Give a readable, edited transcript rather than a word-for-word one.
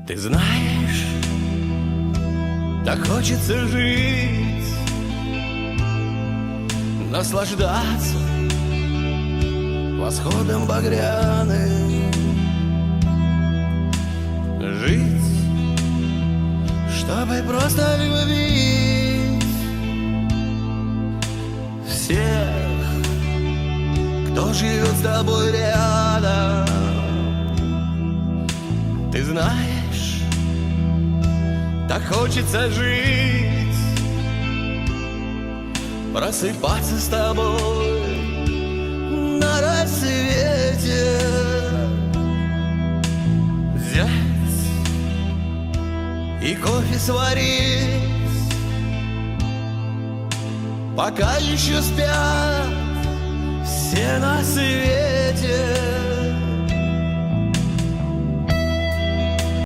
Ты знаешь, так хочется жить, наслаждаться восходом багряным, жить, чтобы просто любить всех, кто живет с тобой рядом. Ты знаешь, так хочется жить, просыпаться с тобой на рассвете, взять и кофе сварить, пока еще спят все на свете.